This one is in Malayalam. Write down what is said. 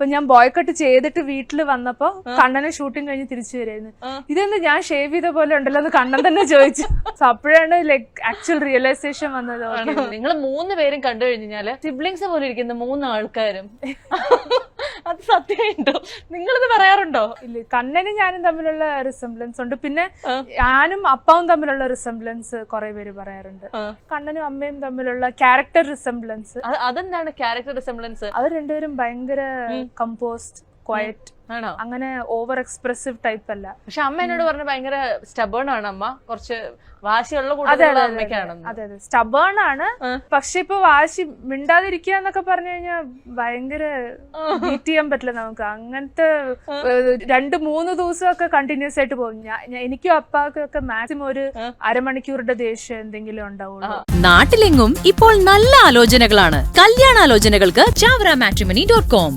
അപ്പൊ ഞാൻ ബോയ് കട്ട് ചെയ്തിട്ട് വീട്ടിൽ വന്നപ്പോ കണ്ണനെ ഷൂട്ടിംഗ് കഴിഞ്ഞ് തിരിച്ചു വരായിരുന്നു. ഇതെന്ത് ഞാൻ ഷേവ് ചെയ്ത പോലെ ഉണ്ടല്ലോ എന്ന് കണ്ണൻ തന്നെ ചോദിച്ചു. അപ്പോഴാണ് ലൈക് ആക്ച്വൽ റിയലൈസേഷൻ വന്നത്. നിങ്ങൾ 3 പേരും കണ്ടു കഴിഞ്ഞാല് സിബ്ലിങ്സ് പോലെ ഇരിക്കുന്ന 3 ആൾക്കാരും. അത് സത്യമായിട്ടോ? നിങ്ങളിത് പറയാറുണ്ടോ? ഇല്ല, കണ്ണനും ഞാനും തമ്മിലുള്ള റിസംബ്ലൻസ് ഉണ്ട്. പിന്നെ ഞാനും അപ്പാവും തമ്മിലുള്ള റിസംബ്ലൻസ് കുറെ പേര് പറയാറുണ്ട്. കണ്ണനും അമ്മയും തമ്മിലുള്ള ക്യാരക്ടർ റിസംബ്ലൻസ്. അതെന്താണ് ക്യാരക്ടർ റിസംബ്ലൻസ്? അവർ രണ്ടുപേരും ഭയങ്കര കമ്പോസ്ഡ്, ക്വയറ്റ്, ആണോ? അങ്ങനെ ഓവർ എക്സ്പ്രസീവ് ടൈപ്പ് അല്ല. പക്ഷെ അമ്മ എന്നോട് പറഞ്ഞ ഭയങ്കര സ്റ്റബേൺ ആണ് അമ്മ, കുറച്ച് വാശിയുള്ള കൂട്ടത്തിലുള്ള അമ്മയ്ക്കാണെന്ന്. അതെ അതെ, സ്റ്റബേൺ ആണ്. പക്ഷെ ഇപ്പൊ വാശി മിണ്ടാതിരിക്കുക എന്നൊക്കെ പറഞ്ഞു കഴിഞ്ഞാൽ ഭയങ്കര ബീറ്റ് ചെയ്യാൻ പറ്റില്ല നമുക്ക്. അങ്ങനത്തെ 2-3 ദിവസമൊക്കെ കണ്ടിന്യൂസ് ആയിട്ട് പോകും. എനിക്കും അപ്പാക്കൊക്കെ മാക്സിമം ഒരു അരമണിക്കൂറുടെ ദേഷ്യം എന്തെങ്കിലും ഉണ്ടാവുള്ളൂ. നാട്ടിലെങ്ങും ഇപ്പോൾ നല്ല ആലോചനകളാണ്. കല്യാണാലോചനകൾക്ക് ChavaraMatrimony.com.